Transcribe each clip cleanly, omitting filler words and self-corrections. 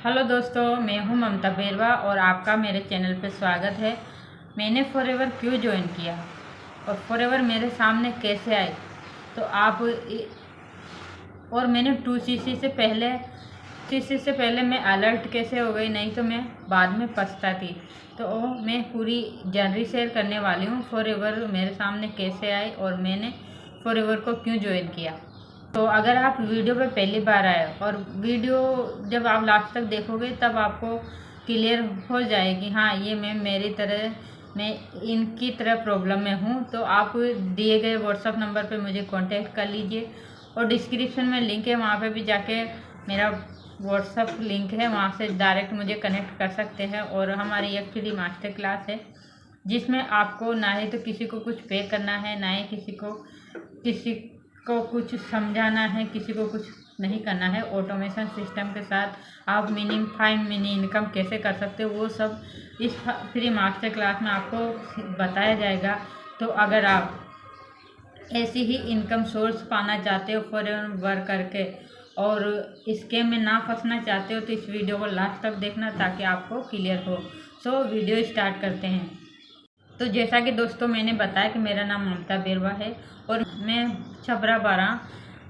Hello दोस्तों, मैं हूं ममता बेरवा और आपका मेरे चैनल पर स्वागत है। मैंने फॉरएवर क्यों ज्वाइन किया और फॉरएवर मेरे सामने कैसे आई, तो आप और मैंने 2cc से पहले मैं अलर्ट कैसे हो गई, नहीं तो मैं बाद में पछताती। तो मैं पूरी जानकारी शेयर करने वाली हूँ फॉरएवर मेरे सामने कैसे आई और मैंने फॉरएवर को क्यों ज्वाइन किया। तो अगर आप वीडियो पे पहली बार आए और वीडियो जब आप लास्ट तक देखोगे तब आपको क्लियर हो जाएगी, हाँ ये मैं इनकी तरह प्रॉब्लम में हूँ। तो आप दिए गए व्हाट्सअप नंबर पे मुझे कांटेक्ट कर लीजिए और डिस्क्रिप्शन में लिंक है, वहाँ पे भी जाके मेरा व्हाट्सअप लिंक है, वहाँ से डायरेक्ट मुझे कनेक्ट कर सकते हैं। और हमारी एक फ्री मास्टर क्लास है जिसमें आपको ना ही तो किसी को कुछ पे करना है, ना ही किसी को कुछ समझाना है, किसी को कुछ नहीं करना है। ऑटोमेशन सिस्टम के साथ आप मिनी इनकम कैसे कर सकते हो वो सब इस फ्री मास्टर क्लास में आपको बताया जाएगा। तो अगर आप ऐसी ही इनकम सोर्स पाना चाहते हो फॉरएवर करके और स्कैम में ना फंसना चाहते हो तो इस वीडियो को लास्ट तक देखना ताकि आपको क्लियर हो। सो वीडियो स्टार्ट करते हैं। तो जैसा कि दोस्तों मैंने बताया कि मेरा नाम ममता बेरवा है और मैं छपरा 12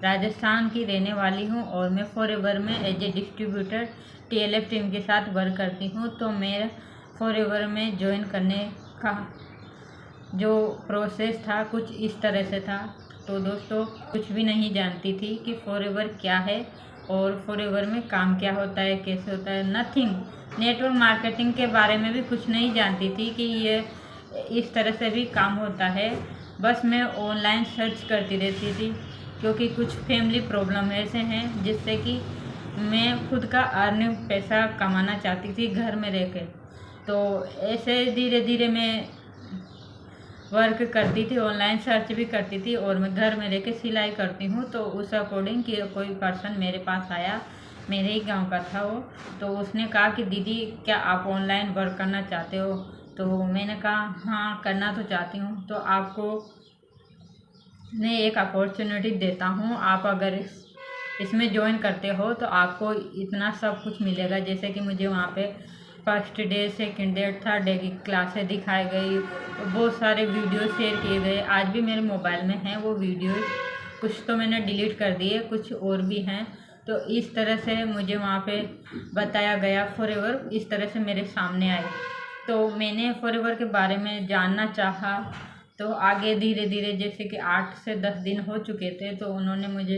राजस्थान की रहने वाली हूं और मैं फॉरएवर में as a distributor TLF team के साथ वर्क करती हूं। तो मेरा फॉरएवर में ज्वाइन करने का जो प्रोसेस था कुछ इस तरह से था। तो दोस्तों कुछ भी नहीं जानती थी कि फॉरएवर क्या है और फॉरएवर में काम क्या होता है, कैसे होता है, नथिंग। नेटवर्क मार्केटिंग के बारे में भी कुछ नहीं जानती थी कि ये इस तरह से भी काम होता है। बस मैं ऑनलाइन सर्च करती रहती थी क्योंकि कुछ फैमिली प्रॉब्लम ऐसे हैं जिससे कि मैं खुद का अर्निंग पैसा कमाना चाहती थी घर में रह के। तो ऐसे धीरे धीरे मैं वर्क करती थी, ऑनलाइन सर्च भी करती थी और मैं घर में रह के सिलाई करती हूँ। तो उस अकॉर्डिंग कि कोई पर्सन मेरे पास आया, मेरे ही गांव का था वो, तो उसने कहा कि दीदी क्या आप ऑनलाइन वर्क करना चाहते हो। तो मैंने कहा हाँ करना तो चाहती हूँ। तो आपको मैं एक अपॉर्चुनिटी देता हूँ, आप अगर इसमें ज्वाइन करते हो तो आपको इतना सब कुछ मिलेगा। जैसे कि मुझे वहाँ पे first day, second day, third day की क्लासें दिखाई गई, बहुत सारे वीडियो शेयर किए गए। आज भी मेरे मोबाइल में हैं वो वीडियो, कुछ तो मैंने डिलीट कर दिए, कुछ और भी हैं। तो इस तरह से मुझे वहाँ पे बताया गया, फॉरएवर इस तरह से मेरे सामने आए। तो मैंने फॉरएवर के बारे में जानना चाहा। तो आगे धीरे धीरे जैसे कि 8 से 10 दिन हो चुके थे तो उन्होंने मुझे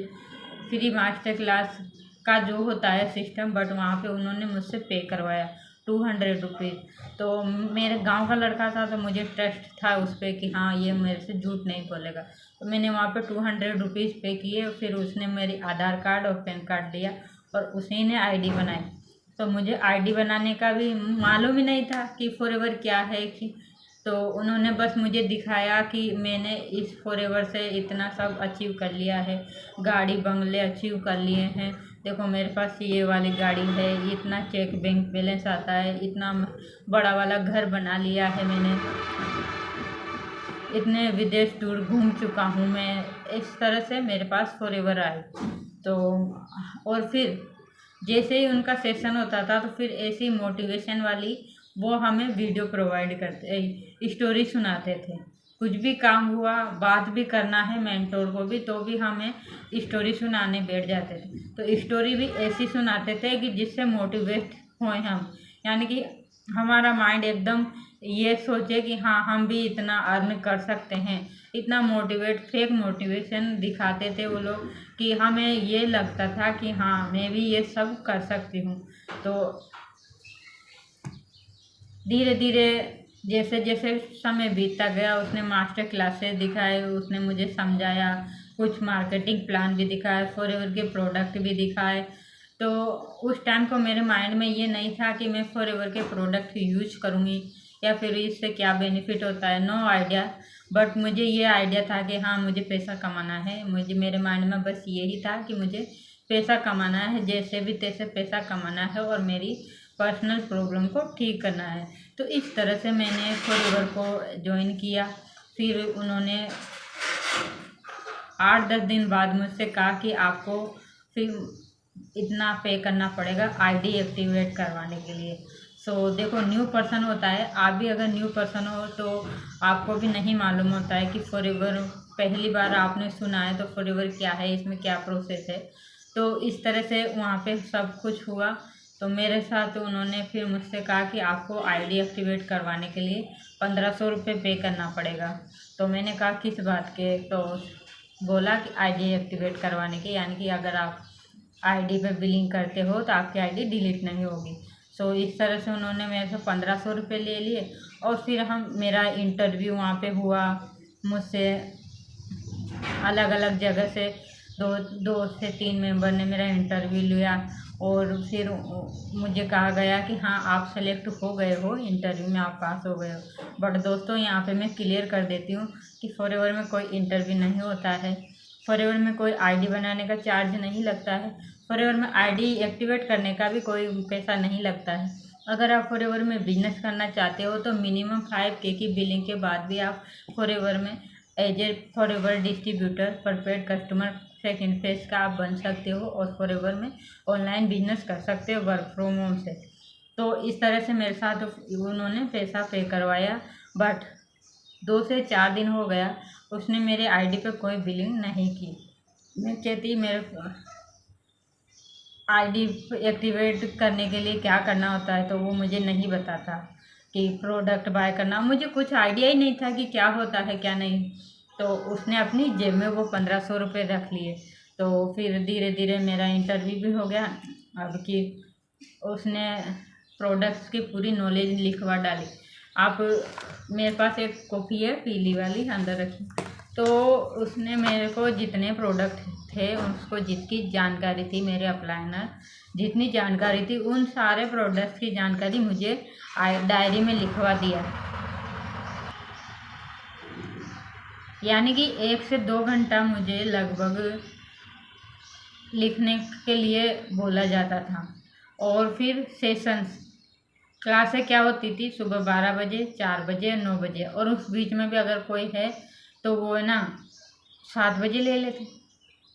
फ्री मास्टर क्लास का जो होता है सिस्टम, बट वहाँ पे उन्होंने मुझसे पे करवाया 200 रुपीज़। तो मेरे गांव का लड़का था तो मुझे ट्रस्ट था उस पर कि हाँ ये मेरे से झूठ नहीं बोलेगा। तो मैंने वहाँ पे 200 रुपीज़ पे किए। फिर उसने मेरी आधार कार्ड और पैन कार्ड दिया और उसी ने ID बनाई। तो मुझे ID बनाने का भी मालूम ही नहीं था कि फॉरएवर क्या है कि, तो उन्होंने बस मुझे दिखाया कि मैंने इस फॉरएवर से इतना सब अचीव कर लिया है, गाड़ी बंगले अचीव कर लिए हैं। देखो मेरे पास ये वाली गाड़ी है, इतना चेक बैंक बैलेंस आता है, इतना बड़ा वाला घर बना लिया है मैंने, इतने विदेश टूर घूम चुका हूँ मैं। इस तरह से मेरे पास फॉरएवर आए। तो और फिर जैसे ही उनका सेशन होता था तो फिर ऐसी मोटिवेशन वाली वो हमें वीडियो प्रोवाइड करते, स्टोरी सुनाते थे। कुछ भी काम हुआ, बात भी करना है मेंटोर को भी, तो भी हमें स्टोरी सुनाने बैठ जाते थे। तो स्टोरी भी ऐसी सुनाते थे कि जिससे मोटिवेट होए हम, यानी कि हमारा माइंड एकदम ये सोचे कि हाँ हम भी इतना अर्न कर सकते हैं। इतना फेक मोटिवेशन दिखाते थे वो लोग कि हमें ये लगता था कि हाँ मैं भी ये सब कर सकती हूँ। तो धीरे धीरे जैसे जैसे समय बीतता गया उसने मास्टर क्लासेस दिखाए, उसने मुझे समझाया, कुछ मार्केटिंग प्लान भी दिखाए, फॉरएवर के प्रोडक्ट भी दिखाए। तो उस टाइम को मेरे माइंड में ये नहीं था कि मैं फॉरएवर के प्रोडक्ट यूज करूँगी या फिर इससे क्या बेनिफिट होता है, नो आइडिया। बट मुझे ये आइडिया था कि हाँ मुझे पैसा कमाना है। मेरे माइंड में बस यही था कि मुझे पैसा कमाना है, जैसे भी तैसे पैसा कमाना है और मेरी पर्सनल प्रॉब्लम को ठीक करना है। तो इस तरह से मैंने फॉरएवर को ज्वाइन किया। फिर उन्होंने 8-10 दिन बाद मुझसे कहा कि आपको फिर इतना पे करना पड़ेगा आईडी एक्टिवेट करवाने के लिए। सो देखो, न्यू पर्सन होता है, आप भी अगर न्यू पर्सन हो तो आपको भी नहीं मालूम होता है कि फॉरएवर, पहली बार आपने सुना है तो फॉरएवर क्या है, इसमें क्या प्रोसेस है। तो इस तरह से वहाँ पे सब कुछ हुआ। तो मेरे साथ उन्होंने फिर मुझसे कहा कि आपको आईडी एक्टिवेट करवाने के लिए 1500 रुपये पे करना पड़ेगा। तो मैंने कहा किस बात के? तो बोला कि आईडी एक्टिवेट करवाने के, यानी कि अगर आप आईडी पे बिलिंग करते हो तो आपकी आईडी डिलीट नहीं होगी। सो इस तरह से उन्होंने मेरे से 1500 रुपये ले लिए। और फिर मेरा इंटरव्यू वहाँ पे हुआ। मुझसे अलग अलग जगह से दो से 3 मेंबर ने मेरा इंटरव्यू लिया। और फिर मुझे कहा गया कि हाँ, आप सेलेक्ट हो गए हो, इंटरव्यू में आप पास हो गए हो। बट दोस्तों, यहाँ पे मैं क्लियर कर देती हूँ कि फॉरएवर में कोई इंटरव्यू नहीं होता है। फॉरएवर में कोई आईडी बनाने का चार्ज नहीं लगता है। फॉरएवर में आईडी एक्टिवेट करने का भी कोई पैसा नहीं लगता है। अगर आप फॉरएवर में बिजनेस करना चाहते हो तो मिनिमम 5K की बिलिंग के बाद भी आप फॉरएवर में as a forever distributor perfect customer second phase का आप बन सकते हो और फॉरएवर में ऑनलाइन बिजनेस कर सकते हो वर्क फ्रॉम होम से। तो इस तरह से मेरे साथ उन्होंने पैसा पे करवाया। बट 2 से 4 दिन हो गया, उसने मेरे आईडी पे कोई बिलिंग नहीं की। मैं कहती मेरे आईडी एक्टिवेट करने के लिए क्या करना होता है, तो वो मुझे नहीं बताता कि प्रोडक्ट बाय करना। मुझे कुछ आइडिया ही नहीं था कि क्या होता है क्या नहीं। तो उसने अपनी जेब में वो 1500 रुपये रख लिए। तो फिर धीरे धीरे मेरा इंटरव्यू भी हो गया। अब कि उसने प्रोडक्ट्स की पूरी नॉलेज लिखवा डाली। आप, मेरे पास एक कॉपी है पीली वाली, अंदर रखी। तो उसने मेरे को जितने प्रोडक्ट थे, उसको जितनी जानकारी थी, मेरे अप्लाइनर जितनी जानकारी थी, उन सारे प्रोडक्ट्स की जानकारी मुझे डायरी में लिखवा दिया। यानी कि 1 से 2 घंटा मुझे लगभग लिखने के लिए बोला जाता था। और फिर सेशंस, क्लासें क्या होती थी, सुबह 12 बजे, 4 बजे, 9 बजे, और उस बीच में भी अगर कोई है तो वो है ना 7 बजे ले लेते।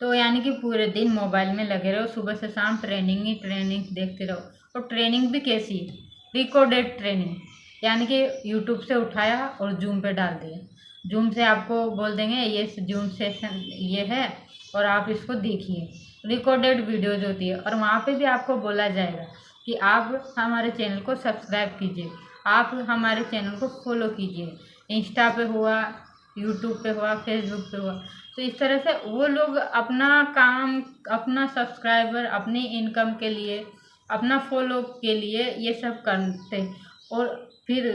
तो यानी कि पूरे दिन मोबाइल में लगे रहो, सुबह से शाम ट्रेनिंग ही ट्रेनिंग देखते रहो। और ट्रेनिंग भी कैसी, रिकॉर्डेड ट्रेनिंग, यानी कि यूट्यूब से उठाया और जूम पे डाल दिया। जूम से आपको बोल देंगे ये जूम सेशन ये है और आप इसको देखिए। रिकॉर्डेड वीडियोज होती है। और वहाँ पे भी आपको बोला जाएगा कि आप हमारे चैनल को सब्सक्राइब कीजिए, आप हमारे चैनल को फॉलो कीजिए। इंस्टा पे हुआ, यूट्यूब पे हुआ, फेसबुक पे हुआ। तो इस तरह से वो लोग अपना काम, अपना सब्सक्राइबर, अपनी इनकम के लिए, अपना फॉलो के लिए ये सब करते। और फिर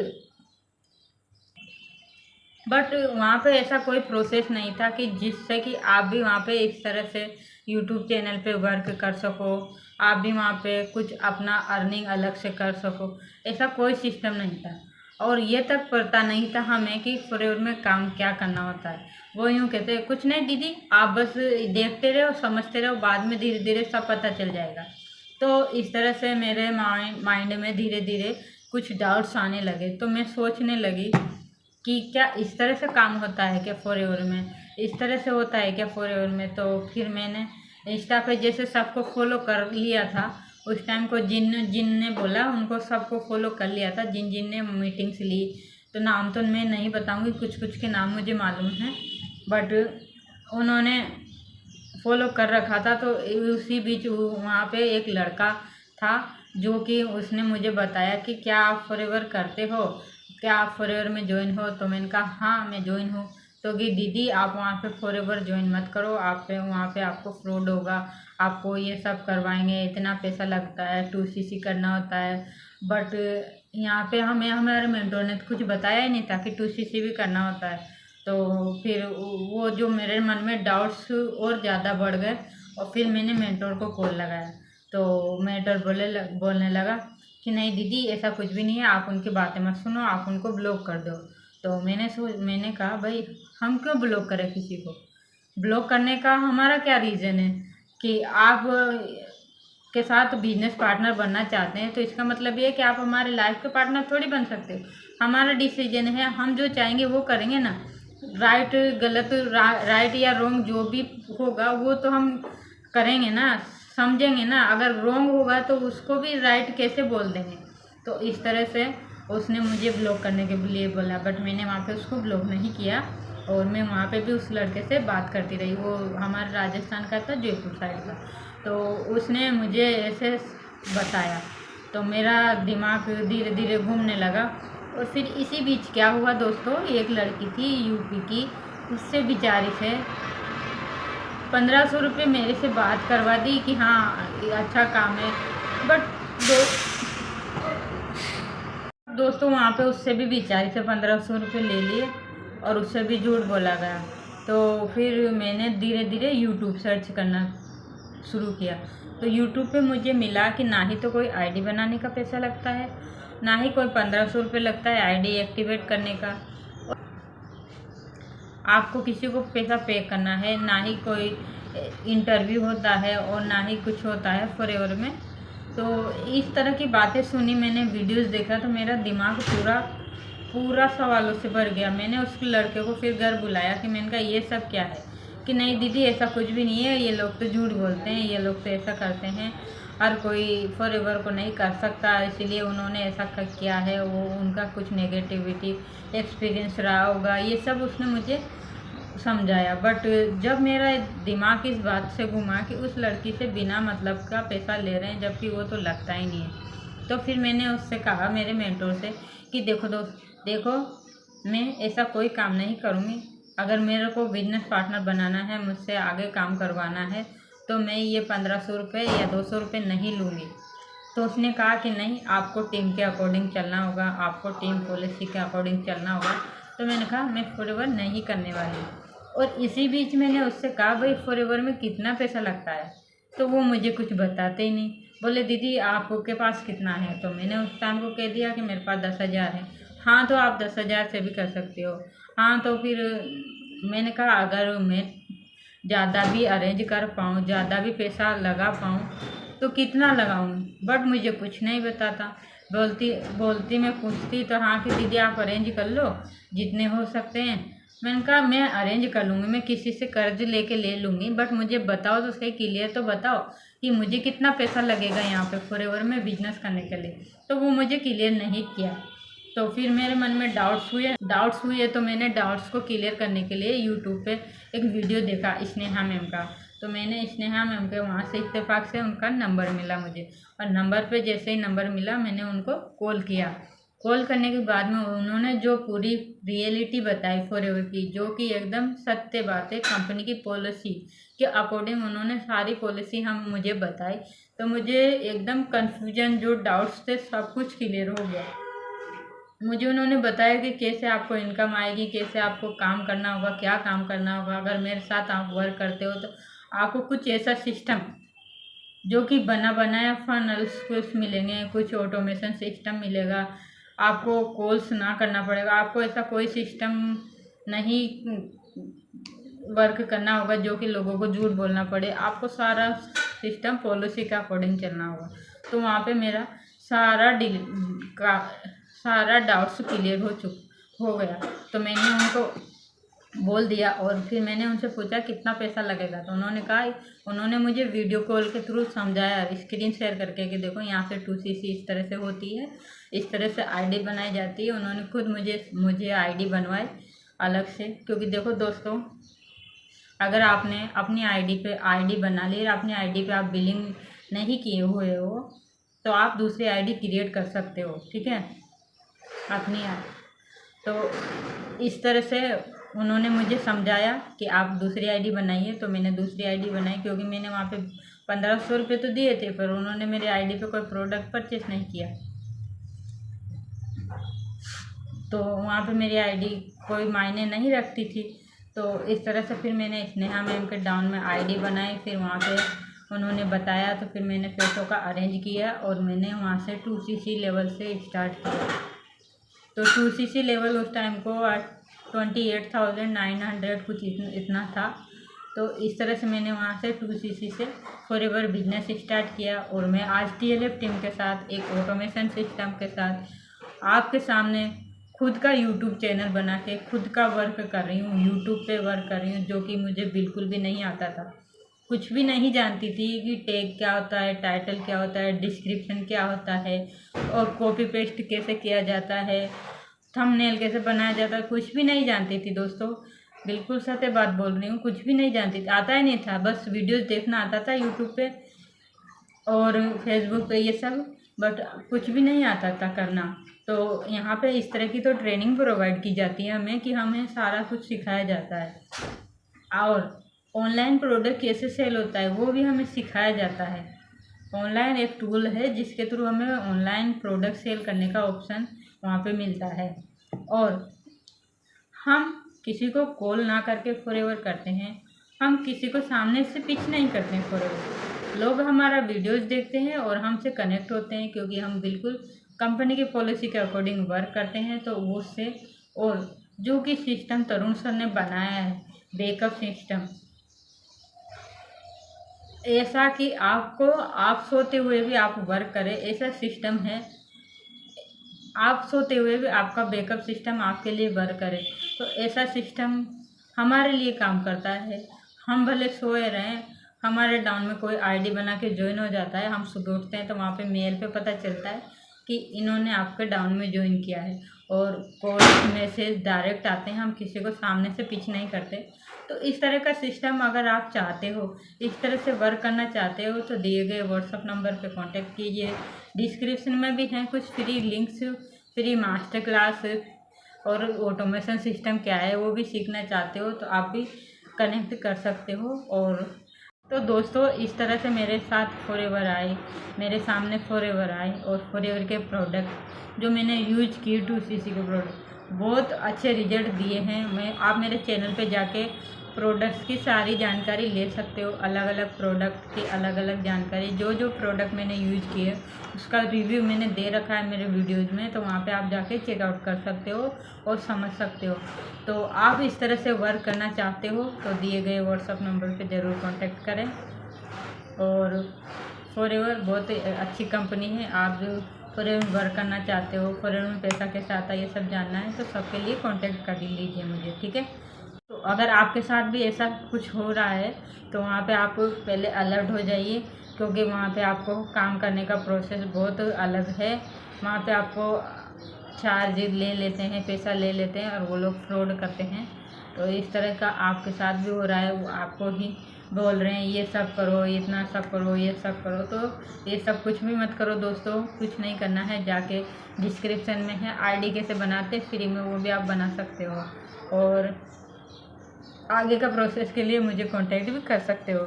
बट वहाँ पे ऐसा कोई प्रोसेस नहीं था कि जिससे कि आप भी वहाँ पे इस तरह से यूट्यूब चैनल पे वर्क कर सको, आप भी वहाँ पे कुछ अपना अर्निंग अलग से कर सको। ऐसा कोई सिस्टम नहीं था। और ये तक पता नहीं था हमें कि फॉरएवर में काम क्या करना होता है। वो यूँ कहते हैं कुछ नहीं दीदी, आप बस देखते रहो, समझते रहो, बाद में धीरे धीरे सब पता चल जाएगा। तो इस तरह से मेरे माइंड में धीरे धीरे कुछ डाउट्स आने लगे। तो मैं सोचने लगी कि क्या इस तरह से काम होता है क्या फॉरएवर में, इस तरह से होता है क्या फॉरएवर में। तो फिर मैंने इंस्टा पे जैसे सबको फॉलो कर लिया था, उस टाइम को जिन ने बोला उनको सबको फॉलो कर लिया था, जिन जिन ने मीटिंग्स ली। तो नाम तो मैं नहीं बताऊंगी, कुछ कुछ के नाम मुझे मालूम है, बट उन्होंने फॉलो कर रखा था। तो उसी बीच वहाँ पे एक लड़का था जो कि उसने मुझे बताया कि क्या आप फॉरएवर करते हो, क्या आप फॉरएवर में ज्वाइन हो। तो मैंने कहा हाँ मैं ज्वाइन हूँ। तो कि दीदी आप वहाँ पे फॉरएवर ज्वाइन मत करो, आप पे वहाँ पे आपको फ्रॉड होगा, आपको ये सब करवाएंगे, इतना पैसा लगता है, 2CC करना होता है। बट यहाँ पे हमारे मेंटोर ने कुछ बताया ही नहीं था कि 2CC भी करना होता है। तो फिर वो जो मेरे मन में डाउट्स और ज़्यादा बढ़ गए। और फिर मैंने मेंटोर को कॉल लगाया। तो मेंटोर बोलने लगा कि नहीं दीदी ऐसा कुछ भी नहीं है, आप उनकी बातें मत सुनो, आप उनको ब्लॉक कर दो। तो मैंने कहा भाई हम क्यों ब्लॉक करें किसी को, ब्लॉक करने का हमारा क्या रीज़न है कि आप के साथ बिजनेस पार्टनर बनना चाहते हैं तो इसका मतलब ये है कि आप हमारे लाइफ के पार्टनर थोड़ी बन सकते हो। हमारा डिसीजन है, हम जो चाहेंगे वो करेंगे ना। राइट गलत, राइट या रॉन्ग जो भी होगा वो तो हम करेंगे ना, समझेंगे ना, अगर रॉन्ग होगा तो उसको भी राइट कैसे बोल देंगे। तो इस तरह से उसने मुझे ब्लॉक करने के लिए बोला, बट मैंने वहाँ पे उसको ब्लॉक नहीं किया और मैं वहाँ पे भी उस लड़के से बात करती रही। वो हमारे राजस्थान का था, जयपुर साइड का। तो उसने मुझे ऐसे बताया तो मेरा दिमाग धीरे धीरे घूमने लगा। और फिर इसी बीच क्या हुआ दोस्तों, एक लड़की थी यूपी की, उससे बेचारी से 1500 रुपये मेरे से बात करवा दी कि हाँ अच्छा काम है। बट दोस्तों वहाँ पे उससे भी बेचारी से 1500 रुपये ले लिए और उससे भी झूठ बोला गया। तो फिर मैंने धीरे धीरे यूट्यूब सर्च करना शुरू किया। तो यूट्यूब पे मुझे मिला कि ना ही तो कोई आईडी बनाने का पैसा लगता है, ना ही कोई 1500 रुपये लगता है आईडी एक्टिवेट करने का। आपको किसी को पैसा पे करना है, ना ही कोई इंटरव्यू होता है और ना ही कुछ होता है फॉरएवर में। तो इस तरह की बातें सुनी, मैंने वीडियोस देखा तो मेरा दिमाग पूरा सवालों से भर गया। मैंने उस लड़के को फिर घर बुलाया कि मैंने कहा ये सब क्या है, कि नहीं दीदी ऐसा कुछ भी नहीं है, ये लोग तो झूठ बोलते हैं, ये लोग तो ऐसा करते हैं, हर कोई फॉरएवर को नहीं कर सकता, इसीलिए उन्होंने ऐसा किया है, वो उनका कुछ नेगेटिविटी एक्सपीरियंस रहा होगा, ये सब उसने मुझे समझाया। बट जब मेरा दिमाग इस बात से घुमा कि उस लड़की से बिना मतलब का पैसा ले रहे हैं, जबकि वो तो लगता ही नहीं है, तो फिर मैंने उससे कहा, मेरे मेंटोर से, कि देखो दोस्त, देखो मैं ऐसा कोई काम नहीं करूँगी। अगर मेरे को बिजनेस पार्टनर बनाना है, मुझसे आगे काम करवाना है, तो मैं ये 1500 रुपये या 200 रुपये नहीं लूँगी। तो उसने कहा कि नहीं, आपको टीम के अकॉर्डिंग चलना होगा, आपको टीम पॉलिसी के अकॉर्डिंग चलना होगा। तो मैंने कहा मैं फॉरएवर नहीं करने वाली। और इसी बीच मैंने उससे कहा भाई फॉरएवर में कितना पैसा लगता है, तो वो मुझे कुछ बताते ही नहीं। बोले दीदी आपके पास कितना है, तो मैंने उस टाइम को कह दिया कि मेरे पास 10,000 है। हाँ तो आप 10,000 से भी कर सकते हो। हाँ तो फिर मैंने कहा अगर मैं ज़्यादा भी अरेंज कर पाऊँ, ज़्यादा भी पैसा लगा पाऊँ तो कितना लगाऊँ, बट मुझे कुछ नहीं बताता। बोलती मैं पूछती तो हाँ कि दीदी आप अरेंज कर लो जितने हो सकते हैं। मैंने कहा मैं अरेंज कर लूँगी, मैं किसी से कर्ज लेके ले लूँगी, बट मुझे बताओ तो सही, क्लियर तो बताओ कि मुझे कितना पैसा लगेगा यहाँ पे फॉरएवर में बिजनेस करने के लिए। तो वो मुझे क्लियर नहीं किया। तो फिर मेरे मन में डाउट्स हुए तो मैंने डाउट्स को क्लियर करने के लिए यूट्यूब पे एक वीडियो देखा स्नेहा मैम का। तो मैंने स्नेहा मैम के वहाँ से इत्तेफाक से उनका नंबर मिला मुझे, और नंबर पे जैसे ही नंबर मिला मैंने उनको कॉल किया। कॉल करने के बाद में उन्होंने जो पूरी रियलिटी बताई फॉरएवर की, जो कि एकदम सत्य बात है, कंपनी की पॉलिसी के अकॉर्डिंग उन्होंने सारी पॉलिसी मुझे बताई। तो मुझे एकदम कन्फ्यूजन, जो डाउट्स थे, सब कुछ क्लियर हो गया। मुझे उन्होंने बताया कि कैसे आपको इनकम आएगी, कैसे आपको काम करना होगा, क्या काम करना होगा। अगर मेरे साथ आप वर्क करते हो तो आपको कुछ ऐसा सिस्टम जो कि बना बनाया फनल्स कुछ मिलेंगे, कुछ ऑटोमेशन सिस्टम मिलेगा, आपको कॉल्स ना करना पड़ेगा, आपको ऐसा कोई सिस्टम नहीं वर्क करना होगा जो कि लोगों को झूठ बोलना पड़े, आपको सारा सिस्टम पॉलिसी के अकॉर्डिंग चलना होगा। तो वहाँ पे मेरा सारा डाउट्स क्लियर हो गया। तो मैंने उनको बोल दिया और फिर मैंने उनसे पूछा कितना पैसा लगेगा। तो उन्होंने मुझे वीडियो कॉल के थ्रू समझाया, स्क्रीन शेयर करके, कि देखो यहाँ से 2cc इस तरह से होती है, इस तरह से आईडी बनाई जाती है। उन्होंने खुद मुझे आईडी बनवाई अलग से, क्योंकि देखो दोस्तों, अगर आपने अपनी आईडी बना ली और अपनी आईडी पे आप बिलिंग नहीं किए हुए हो तो आप दूसरी आईडी क्रिएट कर सकते हो, ठीक है, अपनी। तो इस तरह से उन्होंने मुझे समझाया कि आप दूसरी आईडी बनाइए। तो मैंने दूसरी आईडी बनाई, क्योंकि मैंने वहाँ पे 1500 रुपये तो दिए थे, पर उन्होंने मेरे आईडी पे कोई प्रोडक्ट परचेस नहीं किया। तो वहाँ पे मेरी आईडी कोई मायने नहीं रखती थी। तो इस तरह से फिर मैंने स्नेहा मैम के डाउन में आईडी बनाई। फिर वहाँ पे उन्होंने बताया तो फिर मैंने पैसों का अरेंज किया और मैंने वहाँ से 2cc लेवल से स्टार्ट किया। तो 2cc लेवल उस टाइम को 28,900 कुछ इतना था। तो इस तरह से मैंने वहाँ से 2cc से फॉरएवर बिजनेस स्टार्ट किया। और मैं आज TLF टीम के साथ एक ऑटोमेशन सिस्टम के साथ आपके सामने खुद का यूट्यूब चैनल बना के खुद का वर्क कर रही हूँ, यूट्यूब पे वर्क कर रही हूँ, जो कि मुझे बिल्कुल भी नहीं आता था। कुछ भी नहीं जानती थी कि टैग क्या होता है, टाइटल क्या होता है, डिस्क्रिप्शन क्या होता है और कॉपी पेस्ट कैसे किया जाता है, थंबनेल कैसे बनाया जाता है, कुछ भी नहीं जानती थी दोस्तों। बिल्कुल सत्य बात बोल रही हूँ, कुछ भी नहीं जानती थी, आता ही नहीं था। बस वीडियोस देखना आता था यूट्यूब पे और फेसबुक पे ये सब, बट कुछ भी नहीं आता था करना। तो यहाँ पे इस तरह की तो ट्रेनिंग प्रोवाइड की जाती है हमें कि हमें सारा कुछ सिखाया जाता है और ऑनलाइन प्रोडक्ट कैसे सेल होता है वो भी हमें सिखाया जाता है। ऑनलाइन एक टूल है जिसके थ्रू हमें ऑनलाइन प्रोडक्ट सेल करने का ऑप्शन वहाँ पे मिलता है और हम किसी को कॉल ना करके फॉरएवर करते हैं, हम किसी को सामने से पिच नहीं करते हैं फॉरएवर। लोग हमारा वीडियोस देखते हैं और हमसे कनेक्ट होते हैं क्योंकि हम बिल्कुल कंपनी की पॉलिसी के अकॉर्डिंग वर्क करते हैं। तो वो उससे और जो कि सिस्टम तरुण सर ने बनाया है, बैकअप सिस्टम, ऐसा कि आपको आप सोते हुए भी आप वर्क करें, ऐसा सिस्टम है। आप सोते हुए भी आपका बैकअप सिस्टम आपके लिए वर्क करे, तो ऐसा सिस्टम हमारे लिए काम करता है। हम भले सोए रहें, हमारे डाउन में कोई आईडी बना के ज्वाइन हो जाता है, हम सुबह उठते हैं तो वहाँ पे मेल पे पता चलता है कि इन्होंने आपके डाउन में ज्वाइन किया है और कॉल मैसेज डायरेक्ट आते हैं, हम किसी को सामने से पिच नहीं करते। तो इस तरह का सिस्टम अगर आप चाहते हो, इस तरह से वर्क करना चाहते हो, तो दिए गए व्हाट्सअप नंबर पे कांटेक्ट कीजिए। डिस्क्रिप्शन में भी हैं कुछ free links, free master class और ऑटोमेशन सिस्टम क्या है वो भी सीखना चाहते हो तो आप भी कनेक्ट कर सकते हो। और तो दोस्तों इस तरह से मेरे साथ फॉरएवर आए, मेरे सामने फॉरएवर आए और फॉरएवर के प्रोडक्ट जो मैंने यूज किए 2cc के प्रोडक्ट बहुत अच्छे रिजल्ट दिए हैं। आप मेरे चैनल पे जाके प्रोडक्ट्स की सारी जानकारी ले सकते हो, अलग अलग प्रोडक्ट की अलग अलग जानकारी, जो जो प्रोडक्ट मैंने यूज किए उसका रिव्यू मैंने दे रखा है मेरे वीडियोज़ में, तो वहाँ पे आप जाके चेकआउट कर सकते हो और समझ सकते हो। तो आप इस तरह से वर्क करना चाहते हो तो दिए गए व्हाट्सअप नंबर पे ज़रूर कांटेक्ट करें। और फॉरएवर बहुत अच्छी कंपनी है, आप जो फॉरएवर में वर्क करना चाहते हो, फॉरएवर में पैसा कैसे आता है ये सब जानना है तो सबके लिए कांटेक्ट कर लीजिए मुझे, ठीक है। तो अगर आपके साथ भी ऐसा कुछ हो रहा है तो वहाँ पे आप पहले अलर्ट हो जाइए, क्योंकि वहाँ पे आपको काम करने का प्रोसेस बहुत अलग है। वहाँ पे आपको चार्ज ले लेते हैं, पैसा ले लेते हैं और वो लोग फ्रॉड करते हैं। तो इस तरह का आपके साथ भी हो रहा है, वो आपको ही बोल रहे हैं ये सब करो, इतना सब करो, ये सब करो, तो ये सब कुछ भी मत करो दोस्तों। कुछ नहीं करना है, जाके डिस्क्रिप्शन में है आईडी कैसे बनाते फ्री में, वो भी आप बना सकते हो और आगे का प्रोसेस के लिए मुझे कांटेक्ट भी कर सकते हो,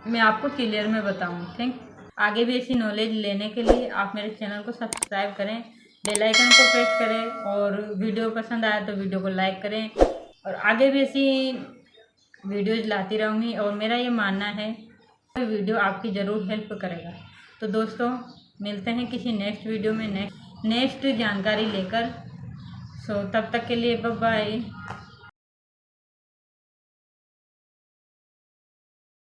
मैं आपको क्लियर में बताऊँ। आगे भी ऐसी नॉलेज लेने के लिए आप मेरे चैनल को सब्सक्राइब करें, बेल आइकन को प्रेस करें और वीडियो पसंद आया तो वीडियो को लाइक करें। और आगे भी ऐसी वीडियोज़ लाती रहूँगी और मेरा ये मानना है कि वीडियो आपकी ज़रूर हेल्प करेगा। तो दोस्तों मिलते हैं किसी नेक्स्ट वीडियो में नेक्स्ट जानकारी लेकर। सो तब तक के लिए बाय बाय।